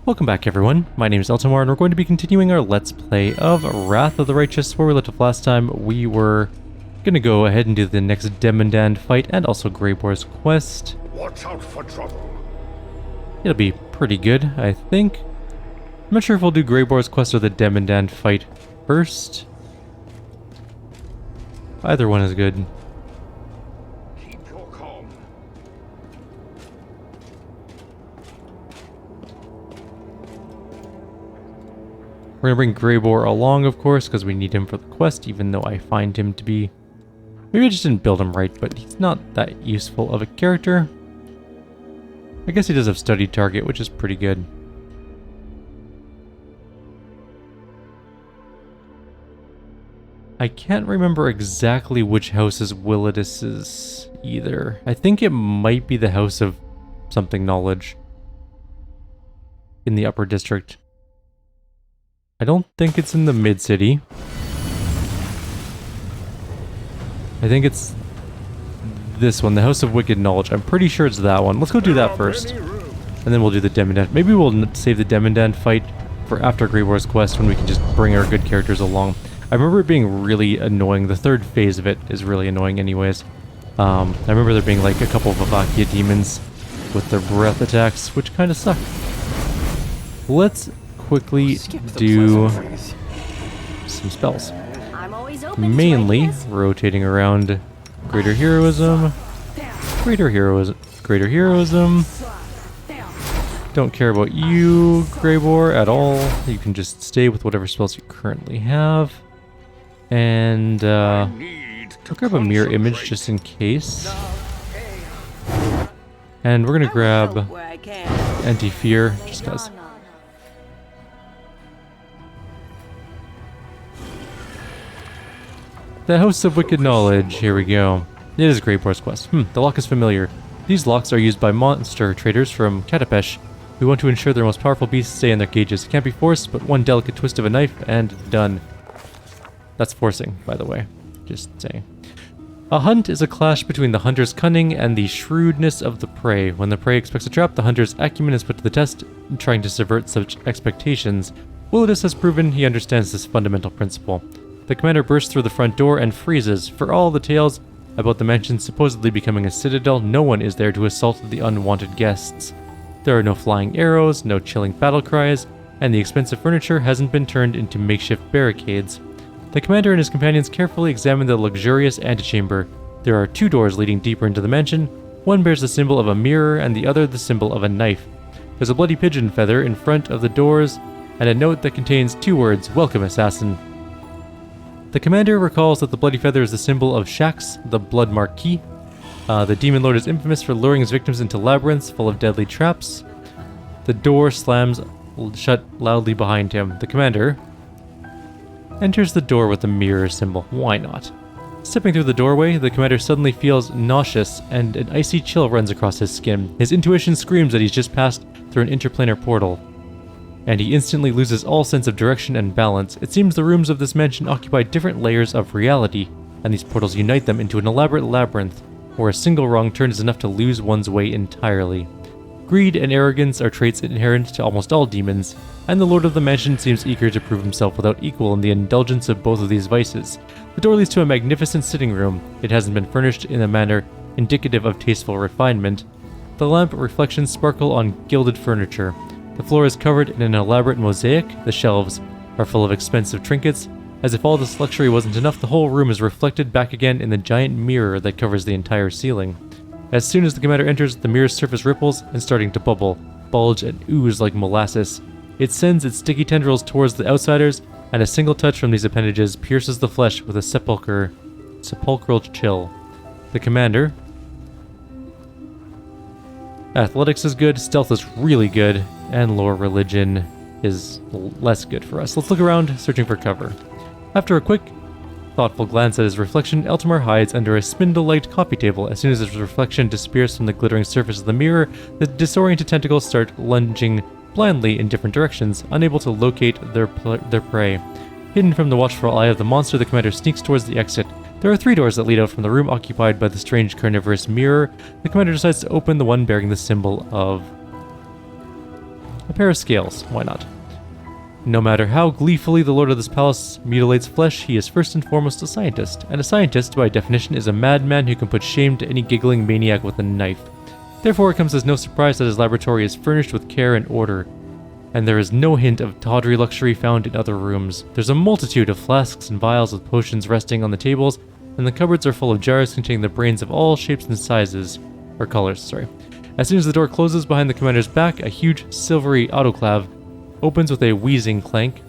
Welcome back everyone, my name is Eltimar and we're going to be continuing our Let's Play of Wrath of the Righteous. Where we left off last time, we were going to go ahead and do the next Demandand fight and also Greyboar's quest. Watch out for trouble. It'll be pretty good, I think. I'm not sure if we'll do Greyboar's quest or the Demandand fight first. Either one is good. Keep your calm. We're going to bring Greyboar along, of course, because we need him for the quest, even though I find him to be... Maybe I just didn't build him right, but he's not that useful of a character. I guess he does have studied target, which is pretty good. I can't remember exactly which house is Willodus's either. I think it might be the House of something knowledge in the upper district. I don't think it's in the mid-city. I think it's this one, the House of Wicked Knowledge. I'm pretty sure it's that one. Let's go do that first. And then we'll do the Demandand. Maybe we'll save the Demandand fight for after Greyboar's quest when we can just bring our good characters along. I remember it being really annoying. The third phase of it is really annoying anyways. I remember there being like a couple of Avakia demons with their breath attacks, which kind of suck. Let's quickly do some spells. Mainly rotating around Greater Heroism, Greater Heroism. Don't care about you, Greyboar, at all. You can just stay with whatever spells you currently have. And I'll grab a mirror image just in case. And we're gonna grab Anti-Fear, just because. The House of Wicked Knowledge, here we go. It is Greyboar's quest. The lock is familiar. These locks are used by monster traders from Katapesh who want to ensure their most powerful beasts stay in their cages. It can't be forced, but one delicate twist of a knife and done. That's forcing, by the way. Just saying. A hunt is a clash between the hunter's cunning and the shrewdness of the prey. When the prey expects a trap, the hunter's acumen is put to the test, trying to subvert such expectations. Willodus has proven he understands this fundamental principle. The commander bursts through the front door and freezes. For all the tales about the mansion supposedly becoming a citadel, no one is there to assault the unwanted guests. There are no flying arrows, no chilling battle cries, and the expensive furniture hasn't been turned into makeshift barricades. The commander and his companions carefully examine the luxurious antechamber. There are two doors leading deeper into the mansion. One bears the symbol of a mirror and the other the symbol of a knife. There's a bloody pigeon feather in front of the doors and a note that contains two words, "Welcome, Assassin." The commander recalls that the bloody feather is the symbol of Shax, the Blood Marquis. The Demon Lord is infamous for luring his victims into labyrinths full of deadly traps. The door slams shut loudly behind him. The commander enters the door with the mirror symbol. Why not? Stepping through the doorway, the commander suddenly feels nauseous and an icy chill runs across his skin. His intuition screams that he's just passed through an interplanar portal, and he instantly loses all sense of direction and balance. It seems the rooms of this mansion occupy different layers of reality, and these portals unite them into an elaborate labyrinth, where a single wrong turn is enough to lose one's way entirely. Greed and arrogance are traits inherent to almost all demons, and the lord of the mansion seems eager to prove himself without equal in the indulgence of both of these vices. The door leads to a magnificent sitting room. It hasn't been furnished in a manner indicative of tasteful refinement. The lamp reflections sparkle on gilded furniture. The floor is covered in an elaborate mosaic. The shelves are full of expensive trinkets. As if all this luxury wasn't enough, the whole room is reflected back again in the giant mirror that covers the entire ceiling. As soon as the commander enters, the mirror's surface ripples and starting to bubble, bulge, and ooze like molasses. It sends its sticky tendrils towards the outsiders, and a single touch from these appendages pierces the flesh with a sepulchral chill. The commander... Athletics is good, stealth is really good, and lore religion is less good for us. Let's look around, searching for cover. After a quick, thoughtful glance at his reflection, Eltimar hides under a spindle-legged coffee table. As soon as his reflection disappears from the glittering surface of the mirror, the disoriented tentacles start lunging blindly in different directions, unable to locate their prey. Hidden from the watchful eye of the monster, the commander sneaks towards the exit. There are 3 doors that lead out from the room occupied by the strange carnivorous mirror. The commander decides to open the one bearing the symbol of A pair of scales, why not? No matter how gleefully the lord of this palace mutilates flesh, he is first and foremost a scientist, and a scientist, by definition, is a madman who can put shame to any giggling maniac with a knife. Therefore, it comes as no surprise that his laboratory is furnished with care and order, and there is no hint of tawdry luxury found in other rooms. There's a multitude of flasks and vials with potions resting on the tables, and the cupboards are full of jars containing the brains of all shapes and sizes, or colors, sorry. As soon as the door closes behind the commander's back, a huge silvery autoclave opens with a wheezing clank,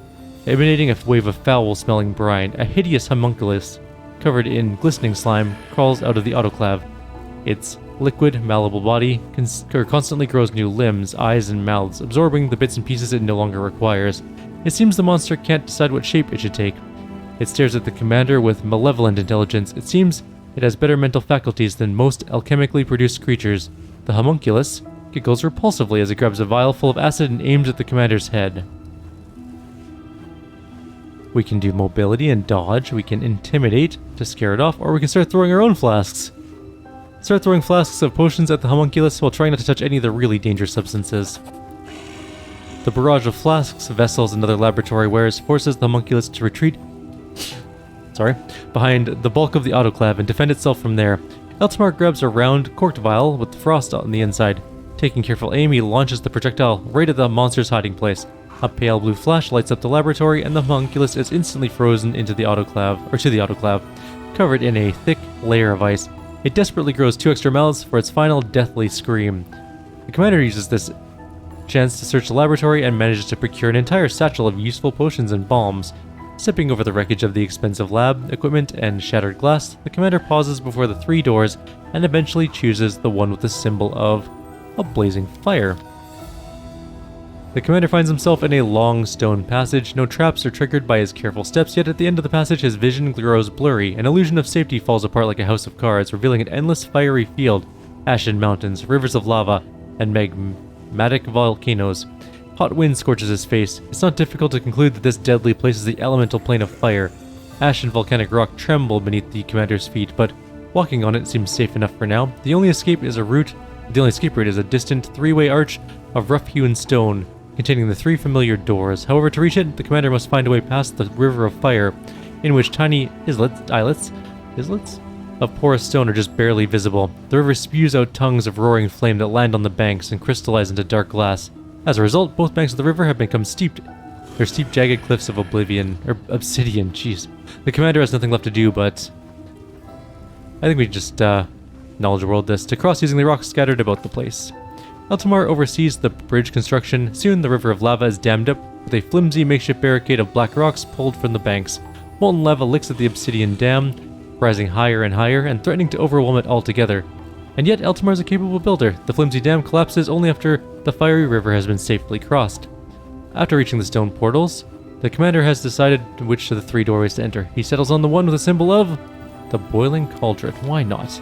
emanating a wave of foul-smelling brine. A hideous homunculus, covered in glistening slime, crawls out of the autoclave. Its liquid, malleable body constantly grows new limbs, eyes, and mouths, absorbing the bits and pieces it no longer requires. It seems the monster can't decide what shape it should take. It stares at the commander with malevolent intelligence. It seems it has better mental faculties than most alchemically produced creatures. The homunculus giggles repulsively as it grabs a vial full of acid and aims at the commander's head. We can do mobility and dodge, we can intimidate to scare it off, or we can start throwing our own flasks. Start throwing flasks of potions at the homunculus while trying not to touch any of the really dangerous substances. The barrage of flasks, vessels, and other laboratory wares forces the homunculus to retreat behind the bulk of the autoclave and defend itself from there. Eltimar grabs a round, corked vial with frost on the inside. Taking careful aim, he launches the projectile right at the monster's hiding place. A pale blue flash lights up the laboratory, and the homunculus is instantly frozen into the autoclave, covered in a thick layer of ice. It desperately grows 2 extra mouths for its final deathly scream. The commander uses this chance to search the laboratory and manages to procure an entire satchel of useful potions and balms. Stepping over the wreckage of the expensive lab equipment and shattered glass, the commander pauses before the 3 doors and eventually chooses the one with the symbol of a blazing fire. The commander finds himself in a long stone passage. No traps are triggered by his careful steps, yet at the end of the passage his vision grows blurry. An illusion of safety falls apart like a house of cards, revealing an endless fiery field, ashen mountains, rivers of lava, and magmatic volcanoes. Hot wind scorches his face. It's not difficult to conclude that this deadly place is the elemental plane of fire. Ash and volcanic rock tremble beneath the commander's feet, but walking on it seems safe enough for now. The only escape route is a distant 3-way arch of rough-hewn stone, containing the 3 familiar doors. However, to reach it, the commander must find a way past the river of fire, in which tiny islets of porous stone are just barely visible. The river spews out tongues of roaring flame that land on the banks and crystallize into dark glass. As a result, both banks of the river have become steep. They're steep, jagged cliffs of obsidian. Jeez. The commander has nothing left to do but... I think we just, knowledge world this, to cross using the rocks scattered about the place. Eltimar oversees the bridge construction. Soon the river of lava is dammed up with a flimsy makeshift barricade of black rocks pulled from the banks. Molten lava licks at the obsidian dam, rising higher and higher and threatening to overwhelm it altogether. And yet Eltimar is a capable builder. The flimsy dam collapses only after the fiery river has been safely crossed. After reaching the stone portals, the commander has decided which of the 3 doorways to enter. He settles on the one with a symbol of the boiling cauldron. Why not?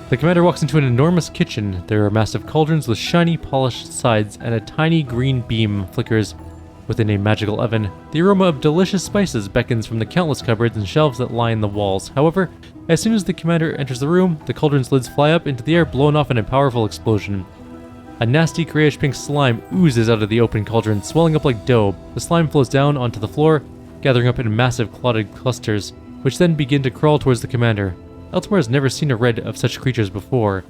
The commander walks into an enormous kitchen. There are massive cauldrons with shiny, polished sides, and a tiny green beam flickers within a magical oven. The aroma of delicious spices beckons from the countless cupboards and shelves that line the walls. However, as soon as the commander enters the room, the cauldron's lids fly up into the air, blown off in a powerful explosion. A nasty grayish-pink slime oozes out of the open cauldron, swelling up like dough. The slime flows down onto the floor, gathering up in massive clotted clusters, which then begin to crawl towards the commander. Eltimar has never seen a red of such creatures before.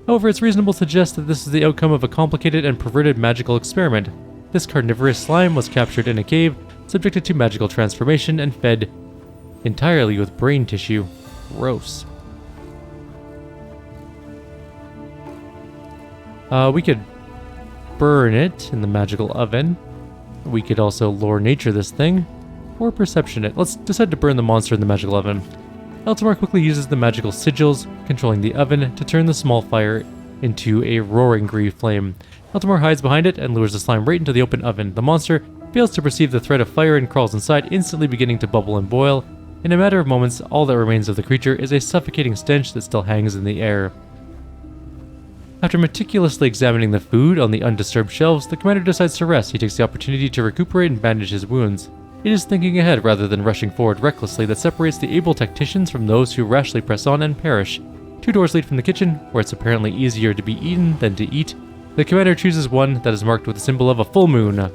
However, it's reasonable to suggest that this is the outcome of a complicated and perverted magical experiment. This carnivorous slime was captured in a cave, subjected to magical transformation, and fed entirely with brain tissue. Gross. We could burn it in the magical oven. We could also lore nature this thing, or perception it. Let's decide to burn the monster in the magical oven. Eltimar quickly uses the magical sigils controlling the oven to turn the small fire into a roaring green flame. Eltimar hides behind it and lures the slime right into the open oven. The monster fails to perceive the threat of fire and crawls inside, instantly beginning to bubble and boil. In a matter of moments, all that remains of the creature is a suffocating stench that still hangs in the air. After meticulously examining the food on the undisturbed shelves, the commander decides to rest. He takes the opportunity to recuperate and bandage his wounds. It is thinking ahead rather than rushing forward recklessly that separates the able tacticians from those who rashly press on and perish. 2 doors lead from the kitchen, where it's apparently easier to be eaten than to eat, The commander chooses one that is marked with the symbol of a full moon.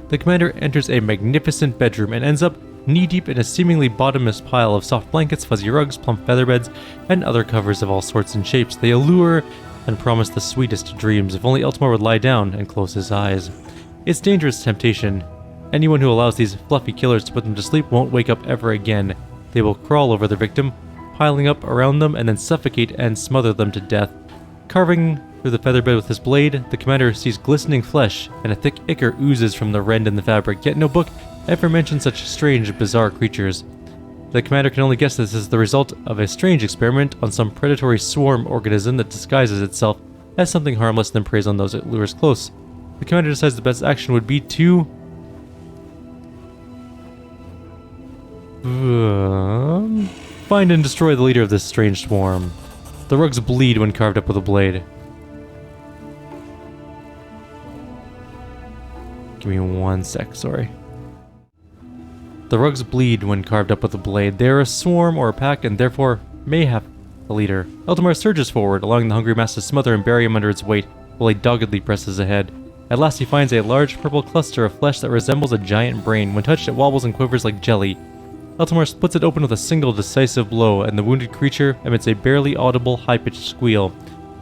The commander enters a magnificent bedroom and ends up knee-deep in a seemingly bottomless pile of soft blankets, fuzzy rugs, plump feather beds, and other covers of all sorts and shapes. They allure and promise the sweetest dreams if only Eltimar would lie down and close his eyes. It's dangerous temptation. Anyone who allows these fluffy killers to put them to sleep won't wake up ever again. They will crawl over their victim, piling up around them, and then suffocate and smother them to death. Carving through the featherbed with his blade, the commander sees glistening flesh, and a thick ichor oozes from the rend in the fabric, yet no book ever mentions such strange, bizarre creatures. The commander can only guess this is the result of a strange experiment on some predatory swarm organism that disguises itself as something harmless and then preys on those it lures close. The commander decides the best action would be to find and destroy the leader of this strange swarm. The rugs bleed when carved up with a blade. Give me 1 sec, sorry. The rugs bleed when carved up with a blade. They are a swarm or a pack and therefore may have a leader. Eltimar surges forward, allowing the hungry mass to smother and bury him under its weight, while he doggedly presses ahead. At last he finds a large purple cluster of flesh that resembles a giant brain. When touched, it wobbles and quivers like jelly. Eltimar splits it open with a single decisive blow, and the wounded creature emits a barely audible, high-pitched squeal.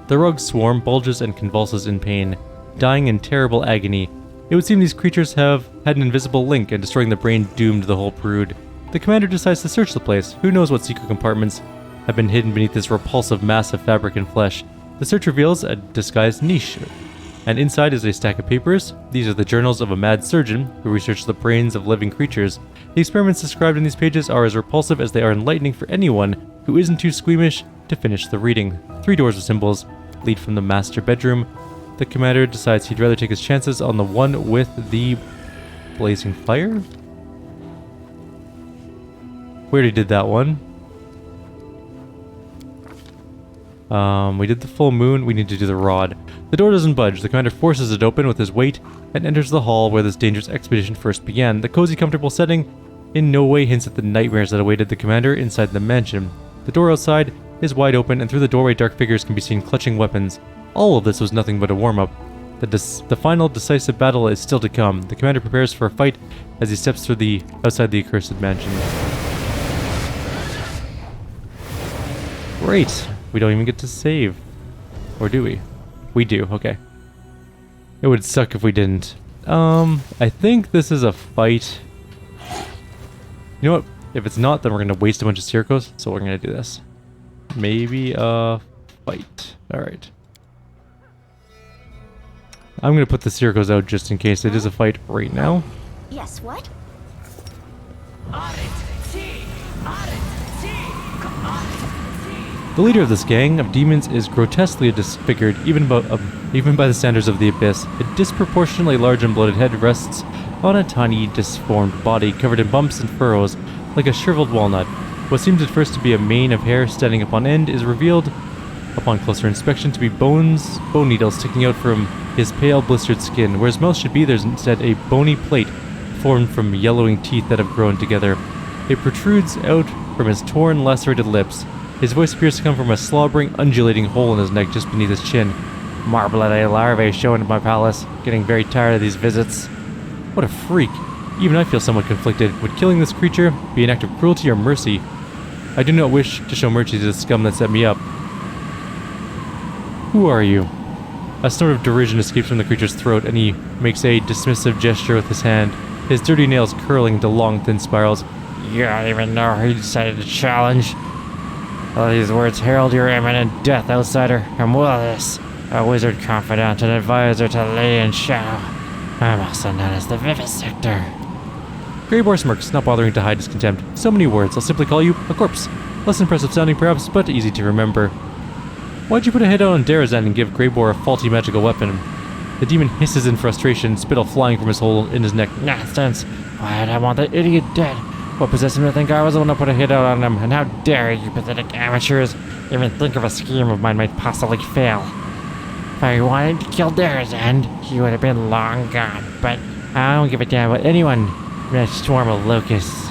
The rug swarm bulges and convulses in pain, dying in terrible agony. It would seem these creatures have had an invisible link, and destroying the brain doomed the whole brood. The commander decides to search the place. Who knows what secret compartments have been hidden beneath this repulsive mass of fabric and flesh. The search reveals a disguised niche, and inside is a stack of papers. These are the journals of a mad surgeon who researched the brains of living creatures. The experiments described in these pages are as repulsive as they are enlightening for anyone who isn't too squeamish to finish the reading. 3 doors with symbols lead from the master bedroom. The commander decides he'd rather take his chances on the one with the blazing fire. We already did that one. We did the full moon. We need to do the rod. The door doesn't budge. The commander forces it open with his weight and enters the hall where this dangerous expedition first began. The cozy, comfortable setting in no way hints at the nightmares that awaited the commander inside the mansion. The door outside is wide open, and through the doorway dark figures can be seen clutching weapons. All of this was nothing but a warm-up. The final decisive battle is still to come. The commander prepares for a fight as he steps through outside the accursed mansion. Great! We don't even get to save. Or do we? We do, okay. It would suck if we didn't. I think this is a fight. You know what? If it's not, then we're going to waste a bunch of Circos, so we're going to do this. Maybe a fight. Alright. I'm going to put the Circos out just in case it is a fight right now. Yes, what? The leader of this gang of demons is grotesquely disfigured, even by the standards of the Abyss. A disproportionately large and bloated head rests on a tiny, disformed body covered in bumps and furrows, like a shriveled walnut. What seems at first to be a mane of hair standing up on end is revealed, upon closer inspection, to be bone needles sticking out from his pale, blistered skin. Where his mouth should be, there's instead a bony plate formed from yellowing teeth that have grown together. It protrudes out from his torn, lacerated lips. His voice appears to come from a slobbering, undulating hole in his neck just beneath his chin. "More bloody larvae showing at my palace. Getting very tired of these visits." What a freak. Even I feel somewhat conflicted. Would killing this creature be an act of cruelty or mercy? I do not wish to show mercy to the scum that set me up. Who are you? A snort of derision escapes from the creature's throat, and he makes a dismissive gesture with his hand, his dirty nails curling into long, thin spirals. "You don't even know who you decided to challenge. All these words herald your imminent death, outsider. I'm Willodus, a wizard confidant and advisor to Lady in Shadow. I'm also known as the Vivisector." Greybor smirks, not bothering to hide his contempt. "So many words, I'll simply call you a corpse. Less impressive sounding perhaps, but easy to remember." Why'd you put a hit out on Darazan and give Greybor a faulty magical weapon? The demon hisses in frustration, spittle flying from his hole in his neck. "Nonsense! Why did I want that idiot dead? What possessed him to think I was the one to put a hit out on him? And how dare you pathetic amateurs even think of a scheme of mine might possibly fail? If I wanted to kill Darazan, he would have been long gone, but I don't give a damn about anyone in a swarm of locusts."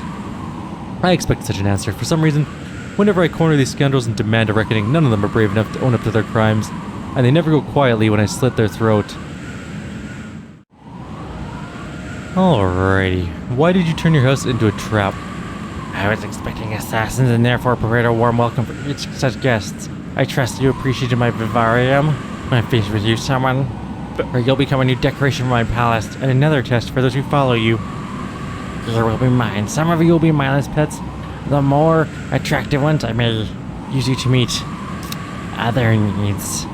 I expected such an answer. For some reason, whenever I corner these scoundrels and demand a reckoning, none of them are brave enough to own up to their crimes. and they never go quietly when I slit their throat. Alrighty, why did you turn your house into a trap? I was expecting assassins and therefore prepared a warm welcome for each such guest. I trust you appreciated my vivarium. I'm finished with you, someone. Or you'll become a new decoration for my palace, and another test for those who follow you. You will be mine. Some of you will be mindless pets. The more attractive ones I may use you to meet other needs.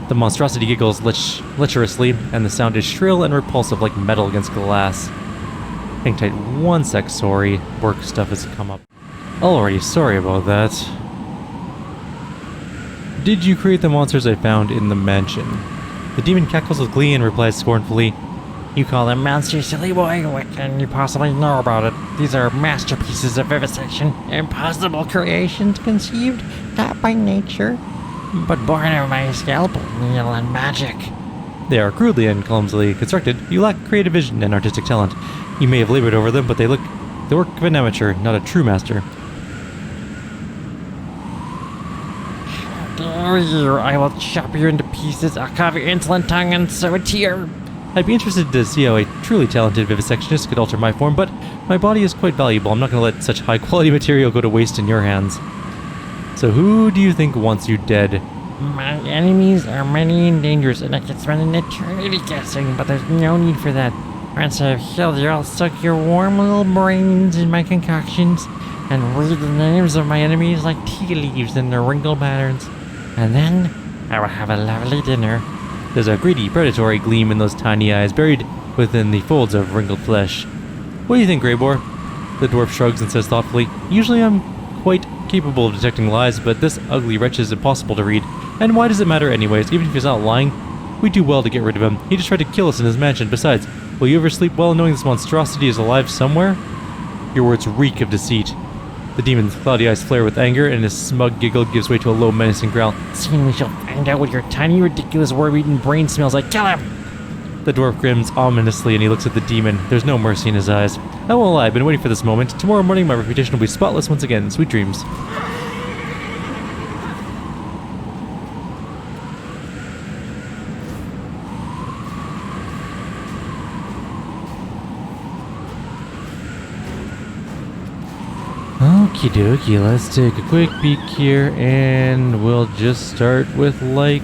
The monstrosity giggles lecherously, and the sound is shrill and repulsive like metal against glass. Hang tight 1 sec, sorry. Work stuff has come up. Alrighty, sorry about that. Did you create the monsters I found in the mansion? The demon cackles with glee and replies scornfully, You call them monsters, silly boy? What can you possibly know about it? These are masterpieces of vivisection, impossible creations conceived not by nature, but born of my scalpel, needle, and magic. They are crudely and clumsily constructed. You lack creative vision and artistic talent. You may have labored over them, but they look the work of an amateur, not a true master. Dare you, I will chop you into pieces. I'll carve your insolent tongue and sew a tear. I'd be interested to see how a truly talented vivisectionist could alter my form, but my body is quite valuable. I'm not going to let such high-quality material go to waste in your hands. So who do you think wants you dead? My enemies are many and dangerous, and I could spend an eternity guessing, but there's no need for that. Once I've killed you, I'll suck your warm little brains in my concoctions and read the names of my enemies like tea leaves in their wrinkled patterns. And then I will have a lovely dinner. There's a greedy, predatory gleam in those tiny eyes buried within the folds of wrinkled flesh. What do you think, Greybor? The dwarf shrugs and says thoughtfully, Usually I'm quite capable of detecting lies, but this ugly wretch is impossible to read. And why does it matter anyways? Even if he's not lying, we'd do well to get rid of him. He just tried to kill us in his mansion. Besides, will you ever sleep well knowing this monstrosity is alive somewhere? Your words reek of deceit. The demon's cloudy eyes flare with anger, and his smug giggle gives way to a low, menacing growl. Soon we shall find out what your tiny, ridiculous, worm-eaten brain smells like. Kill him! The dwarf grins ominously, and he looks at the demon. There's no mercy in his eyes. I won't lie, I've been waiting for this moment. Tomorrow morning, my reputation will be spotless once again. Sweet dreams. Okie dokie, let's take a quick peek here, and we'll just start with, like,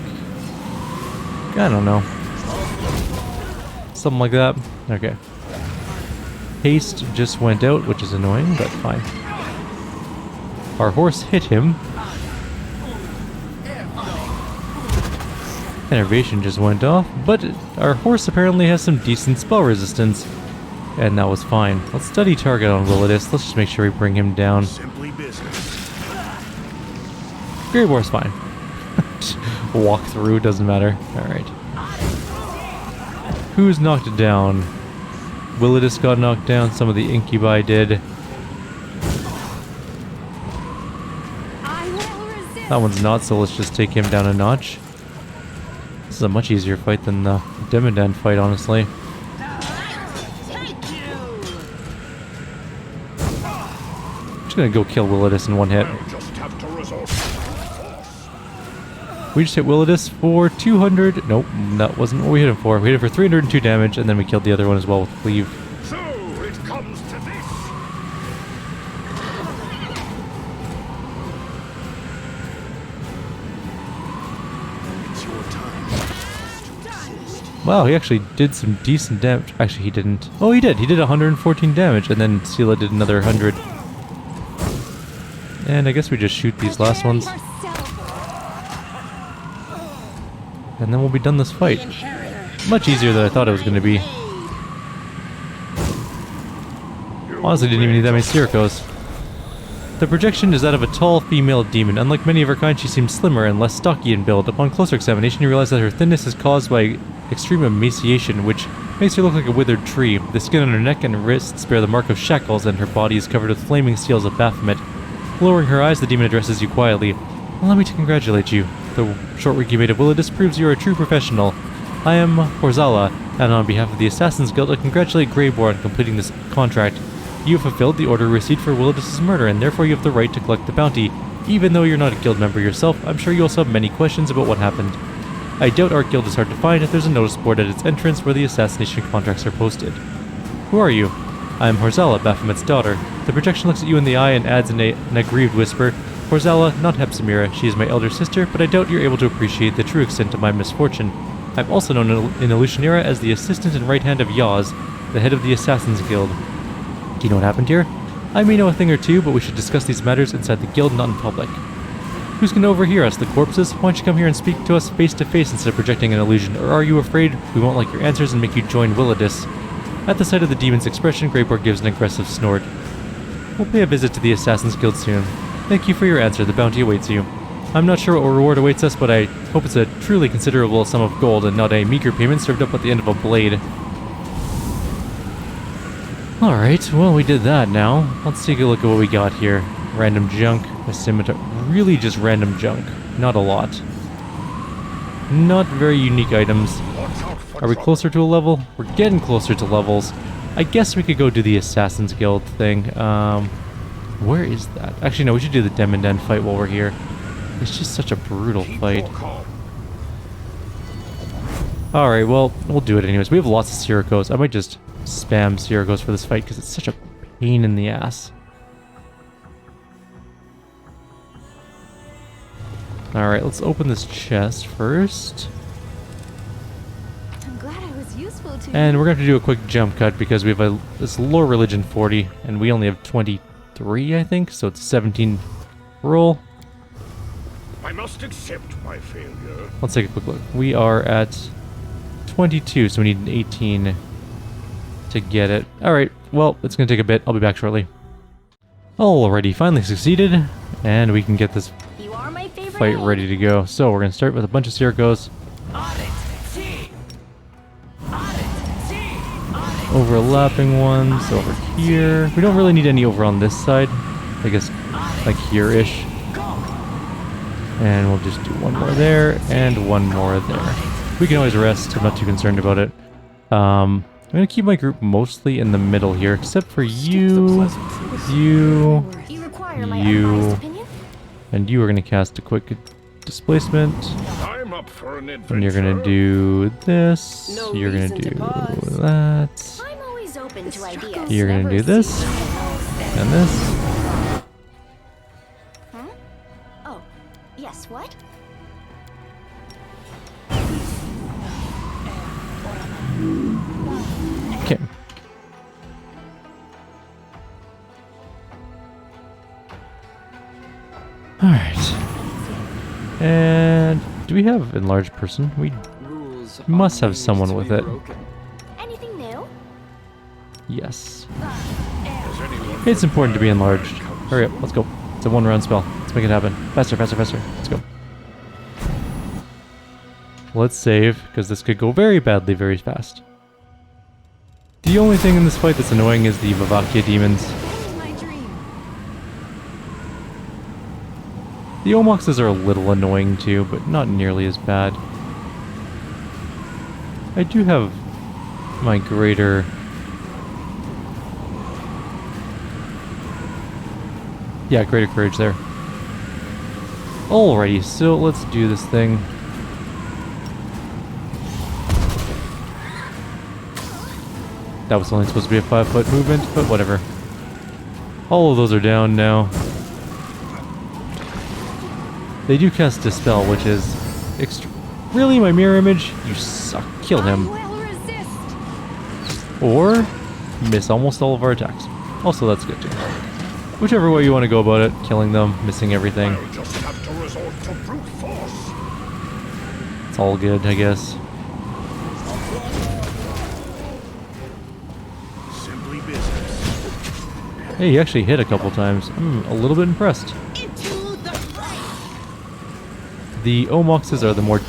I don't know. Something like that. Okay. Haste just went out, which is annoying, but fine. Our horse hit him. Enervation just went off, but our horse apparently has some decent spell resistance. And that was fine. Let's study target on Willodus. Let's just make sure we bring him down. Simply business. Greybor's fine. Walk through, doesn't matter. Alright. Who's knocked down? Willodus got knocked down. Some of the incubi did. That one's not, so let's just take him down a notch. This is a much easier fight than the Demodan fight, honestly. Gonna go kill Willodus in one hit. Just have to resort. We just hit Willodus for 200. Nope, that wasn't what we hit him for. We hit him for 302 damage, and then we killed the other one as well with Cleave. So it comes to this. It's your time. Wow, he actually did some decent damage. Actually, he didn't. Oh, he did. He did 114 damage, and then Sela did another 100. And I guess we just shoot these last ones. And then we'll be done this fight. Much easier than I thought it was going to be. Honestly, didn't even need that many Sirocos. The projection is that of a tall female demon. Unlike many of her kind, she seems slimmer and less stocky in build. Upon closer examination, you realize that her thinness is caused by extreme emaciation, which makes her look like a withered tree. The skin on her neck and wrists bear the mark of shackles, and her body is covered with flaming seals of Baphomet. Lowering her eyes, the demon addresses you quietly. Allow me to congratulate you. The short work you made of Willodus proves you are a true professional. I am Horzala, and on behalf of the Assassin's Guild, I congratulate Greybor on completing this contract. You have fulfilled the order received for Willodus' murder, and therefore you have the right to collect the bounty. Even though you're not a guild member yourself, I'm sure you also have many questions about what happened. I doubt our guild is hard to find if there's a notice board at its entrance where the assassination contracts are posted. Who are you? I am Horzala, Baphomet's daughter. The projection looks at you in the eye and adds in an aggrieved whisper, Horzala, not Hepzimira. She is my elder sister, but I doubt you're able to appreciate the true extent of my misfortune. I'm also known in Illusionera as the assistant and right hand of Yaz, the head of the Assassin's Guild. Do you know what happened here? I may know a thing or two, but we should discuss these matters inside the guild, not in public. Who's going to overhear us, the corpses? Why don't you come here and speak to us face to face instead of projecting an illusion? Or are you afraid we won't like your answers and make you join Willodus? At the sight of the demon's expression, Greyboard gives an aggressive snort. We'll pay a visit to the Assassin's Guild soon. Thank you for your answer. The bounty awaits you. I'm not sure what reward awaits us, but I hope it's a truly considerable sum of gold and not a meager payment served up at the end of a blade. Alright, well we did that now. Let's take a look at what we got here. Random junk, a scimitar. Really just random junk. Not a lot. Not very unique items. Are we closer to a level? We're getting closer to levels. I guess we could go do the Assassin's Guild thing. Where is that? Actually, no, we should do the Demon Den fight while we're here. It's just such a brutal fight. Alright, well, we'll do it anyways. We have lots of Sirocos. I might just spam Sirocos for this fight because it's such a pain in the ass. Alright, let's open this chest first. I'm glad I was useful to you. And we're going to have to do a quick jump cut because we have this lore religion 40 and we only have 23, I think, so it's 17 roll. I must accept my failure. Let's take a quick look. We are at 22, so we need an 18 to get it. Alright, well, it's going to take a bit. I'll be back shortly. Alrighty, finally succeeded, and we can get this You are my favorite fight ready to go. So we're going to start with a bunch of Sirocos. Overlapping ones over here. We don't really need any over on this side. I guess like here-ish. And we'll just do one more there and one more there. We can always rest. I'm not too concerned about it. I'm going to keep my group mostly in the middle here, except for you, You require my unbiased opinion? and you are going to cast a quick displacement. I'm up for an adventure. And you're going to do this. No You're going to reason do to pause. that. I'm always open to ideas. You're going to do this. And this. Huh? Oh, yes, what? Okay. Alright. And do we have enlarged person? We must have someone with it. Anything new? Yes. Has anyone It's important to be enlarged. Hurry up, let's go. It's a one round spell. Let's make it happen. Faster, faster, faster. Let's go. Let's save, because this could go very badly very fast. The only thing in this fight that's annoying is the Vavakia demons. My dream. The Omoxes are a little annoying too, but not nearly as bad. I do have my greater... Yeah, greater courage there. Alrighty, so let's do this thing. That was only supposed to be a 5-foot movement, but whatever. All of those are down now. They do cast Dispel, which is really my mirror image? You suck. Kill him. I will resist. Or miss almost all of our attacks. Also, that's good too. Whichever way you want to go about it, killing them, missing everything. I'll just have to resort to brute force. It's all good, I guess. Simply business. Hey, he actually hit a couple times. I'm a little bit impressed. The Omoxes are the more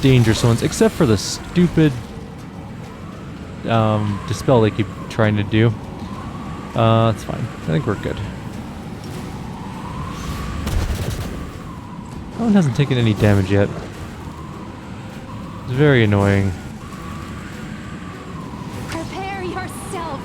dangerous ones, except for the stupid Dispel they keep trying to do. That's fine. I think we're good. That one hasn't taken any damage yet. It's very annoying. Prepare yourself.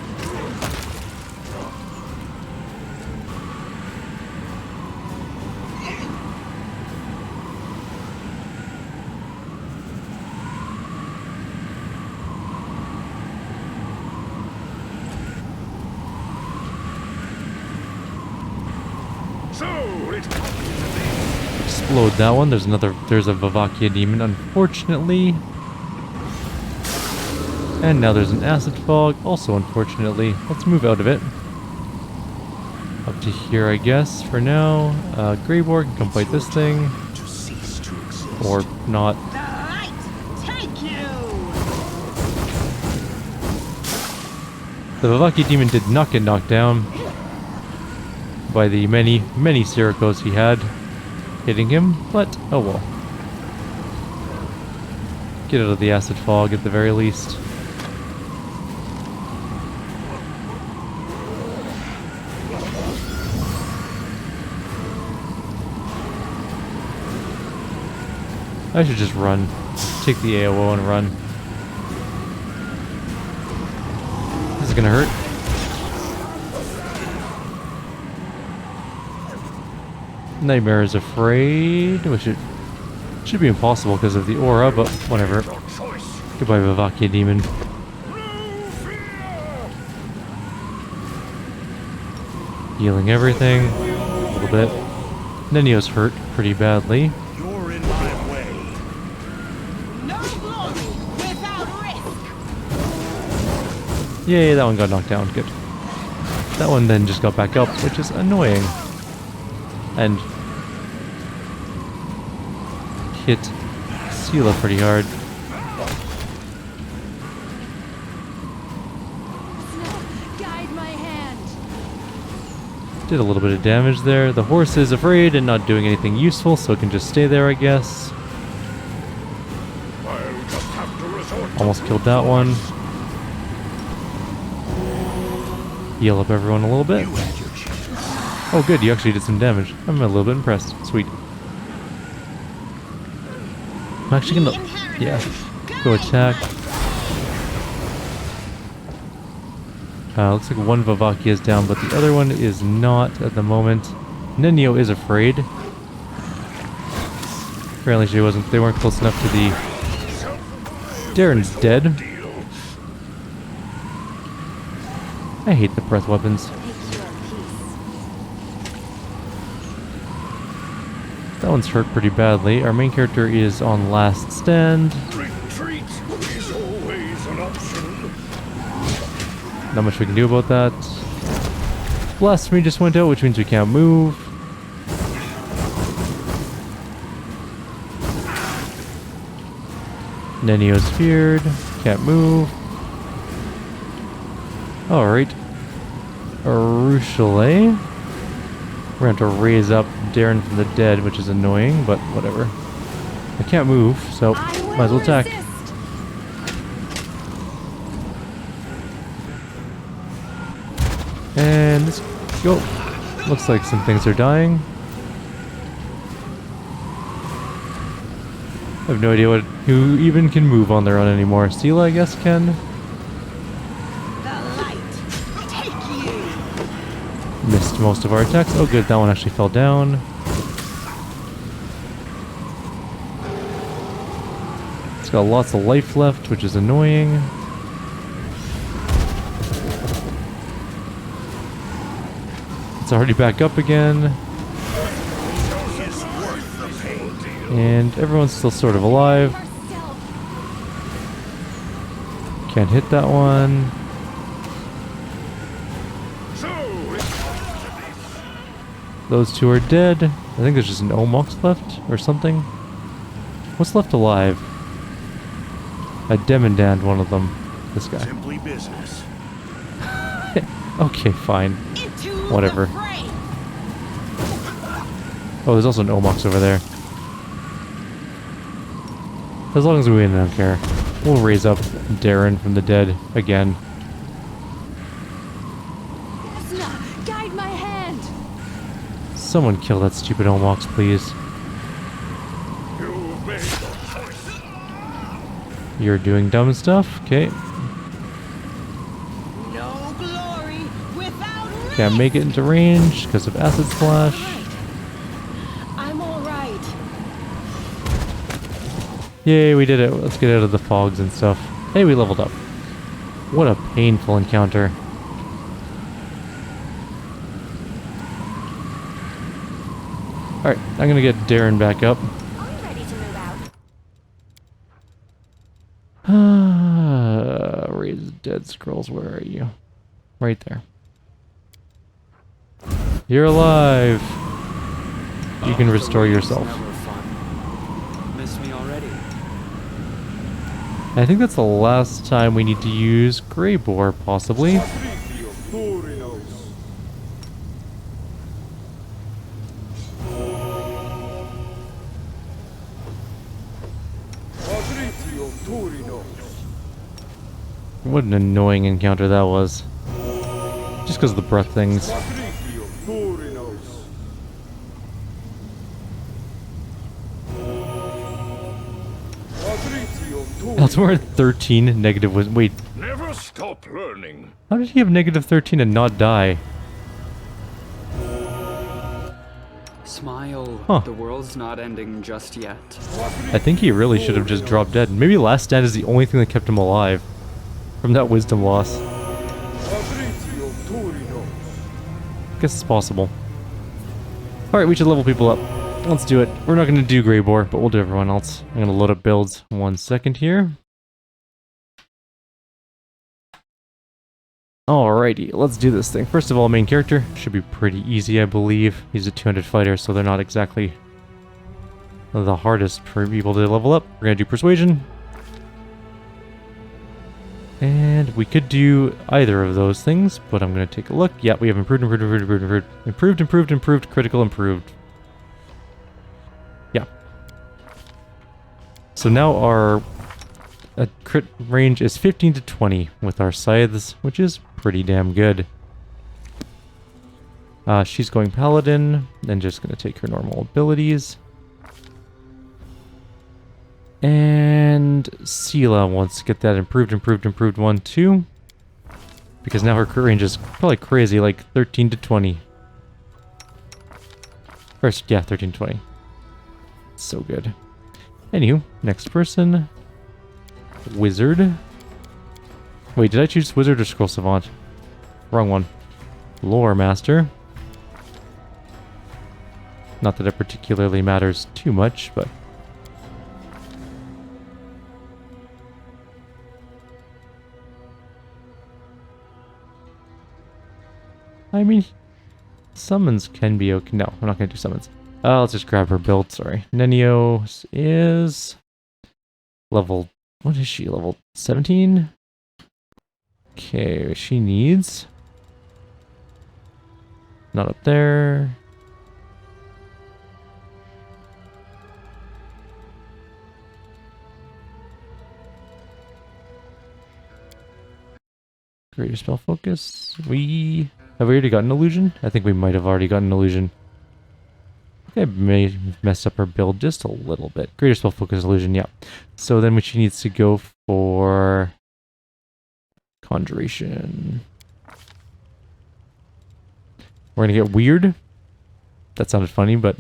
So it Explode that one. There's a Vavakia demon, unfortunately. And now there's an acid fog, also unfortunately. Let's move out of it. Up to here, I guess, for now. Greyboar can come fight this thing. Or not. The Vavakia demon did not get knocked down by the many Sirocos he had hitting him, but oh well. Get out of the acid fog at the very least. I should just run. Take the AOO and run. This is gonna hurt. Nightmare is afraid, which it should be impossible because of the aura, but whatever. Goodbye, Vavakia demon. Healing everything a little bit. Nenio's hurt pretty badly. you're in my way. No glory without risk. Yay, that one got knocked down. Good. That one then just got back up, which is annoying. And hit Sela pretty hard. Guide my hand. Did a little bit of damage there. The horse is afraid and not doing anything useful, so it can just stay there, I guess. I'll just have to resort to Almost killed that one. Heal up everyone a little bit. Oh good, you actually did some damage. I'm a little bit impressed. Sweet. I'm actually gonna... yeah. Go attack. Looks like one Vavakia is down, but the other one is not at the moment. Nenio is afraid. Apparently they weren't close enough to the... Darren's dead. I hate the breath weapons. That one's hurt pretty badly. Our main character is on last stand. retreat is always an option. Not much we can do about that. Blasphemy just went out, which means we can't move. Nenio's feared. Can't move. Alright. Arushale. We're going to have to raise up Darren from the dead, which is annoying, but whatever. I can't move, so might as well attack. And let's go. Looks like some things are dying. I have no idea who even can move on their own anymore. Sela, I guess, can. The light. Take you. Missed most of our attacks. Oh good, that one actually fell down. It's got lots of life left, which is annoying. It's already back up again. And everyone's still sort of alive. Can't hit that one. Those two are dead. I think there's just an Omox left or something. What's left alive? A Demandand, one of them. This guy. Simply business. Okay, fine. Into Whatever. the fray. Oh, there's also an Omox over there. As long as we win, I don't care. We'll raise up Darren from the dead again. Guide my hand. Someone kill that stupid Omox, please. You made the choice. You're doing dumb stuff? Okay. No glory without risk. Can't make it into range because of Acid Splash. I'm all right. Yay, we did it. Let's get out of the fogs and stuff. Hey, we leveled up. What a painful encounter. Alright, I'm gonna get Darren back up. Are we ready to move out? Raise dead scrolls, where are you? Right there. You're alive! You can restore yourself. Never fun. Miss me already? I think that's the last time we need to use Grey Boar, possibly. What an annoying encounter that was. Just because of the breath things. Eltimar had 13 negative was wait, Never stop learning. how did he have negative 13 and not die? Smile. Huh. The world's not ending just yet. I think he really should have just dropped dead. Maybe Last Stand is the only thing that kept him alive from that wisdom loss. Guess it's possible. Alright, we should level people up. Let's do it. We're not going to do Grey Boar, but we'll do everyone else. I'm going to load up builds 1 second here. Alrighty, let's do this thing. First of all, main character. Should be pretty easy, I believe. He's a 200 fighter, so they're not exactly the hardest for people to level up. We're going to do Persuasion. And we could do either of those things, but I'm going to take a look. Yeah, we have improved, critical, improved. Yeah. So now our crit range is 15 to 20 with our scythes, which is pretty damn good. She's going Paladin, and just going to take her normal abilities. And Sela wants to get that improved 1 too. Because now her crit range is probably crazy, like 13 to 20. First, yeah, 13 to 20. So good. Anywho, next person. Wizard. Wait, did I choose Wizard or Scroll Savant? Wrong one. Lore Master. Not that it particularly matters too much, but... I mean, summons can be okay. No, I'm not going to do summons. Let's just grab her build, sorry. Nenio is level... What is she? Level 17? Okay, she needs... Not up there. Greater spell focus. Have we already gotten illusion? I think we might have already gotten illusion. I may have messed up her build just a little bit. Greater spell focus illusion, yeah. So then she needs to go for conjuration. We're gonna get weird. That sounded funny, but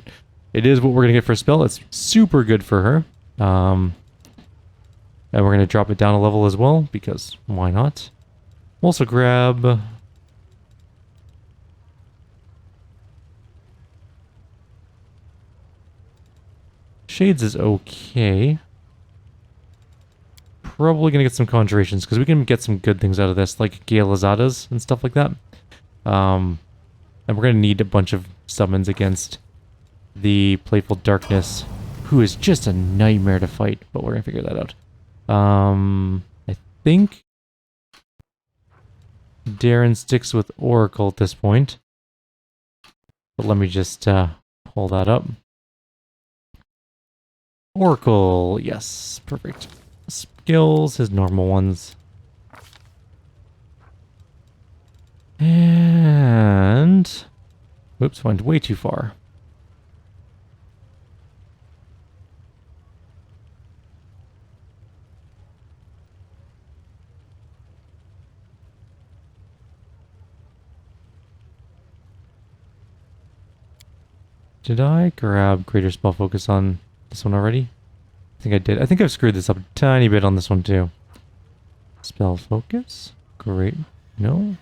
it is what we're gonna get for a spell. It's super good for her. And we're gonna drop it down a level as well, because why not? We'll also grab... Shades is okay. Probably gonna get some conjurations, because we can get some good things out of this, like Galeazadas and stuff like that. And we're gonna need a bunch of summons against the Playful Darkness, who is just a nightmare to fight, but we're gonna figure that out. I think Darren sticks with Oracle at this point. But let me just pull that up. Oracle, yes, perfect. Skills, his normal ones. And... Whoops, went way too far. Did I grab Greater Spell Focus on this one already? I think I did. I think I've screwed this up a tiny bit on this one too. Spell Focus? Great. No?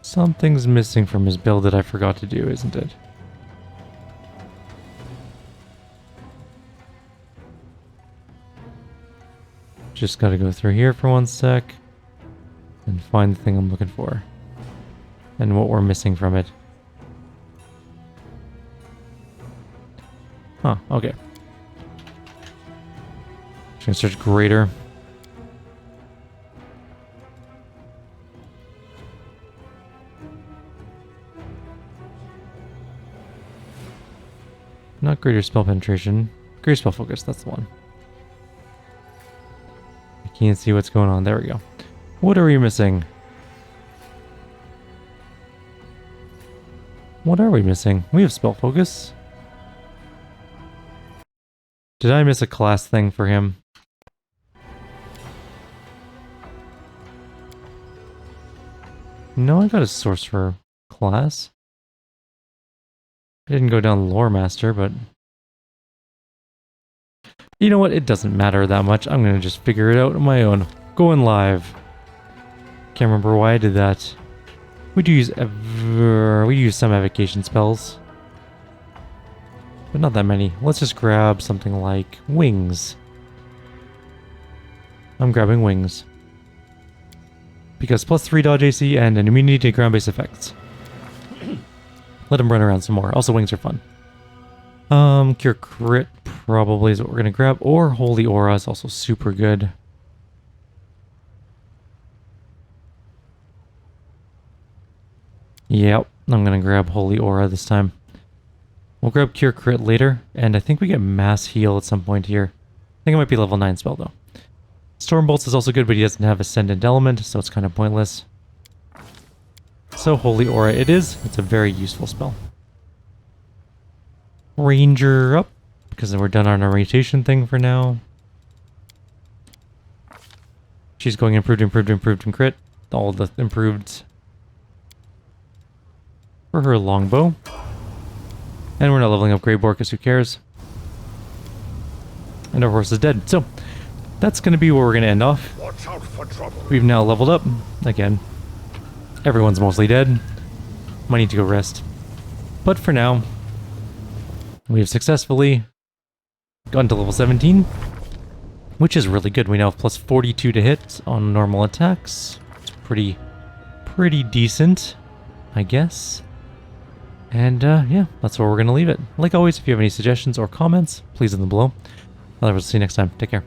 Something's missing from his build that I forgot to do, isn't it? Just gotta go through here for one sec and find the thing I'm looking for and what we're missing from it. Huh, okay. Just gonna search greater. Not greater spell penetration. Greater spell focus, that's the one. I can't see what's going on. There we go. What are we missing? What are we missing? We have spell focus. Did I miss a class thing for him? No, I got a sorcerer class. I didn't go down lore master, but you know what? It doesn't matter that much. I'm gonna just figure it out on my own. Going live. Can't remember why I did that. We do use some evocation spells, but not that many. Let's just grab something like wings. I'm grabbing wings because +3 dodge AC and an immunity to ground-based effects. Let him run around some more. Also, wings are fun. Cure Crit probably is what we're gonna grab, or Holy Aura is also super good. Yep, I'm gonna grab Holy Aura this time. We'll grab Cure Crit later, and I think we get Mass Heal at some point here. I think it might be level 9 spell though. Storm Bolts is also good, but he doesn't have Ascendant Element, so it's kind of pointless. So Holy Aura it is. It's a very useful spell. Ranger up, because then we're done on our rotation thing for now. She's going improved, and crit. All the improved for her longbow. And we're not leveling up Grey Boar, because who cares? And our horse is dead. So, that's going to be where we're going to end off. Watch out for trouble. We've now leveled up. Again, everyone's mostly dead. Might need to go rest. But for now, we have successfully gotten to level 17, which is really good. We now have +42 to hit on normal attacks. It's pretty decent, I guess. And yeah, that's where we're going to leave it. Like always, if you have any suggestions or comments, please leave them below. Otherwise, we'll see you next time. Take care.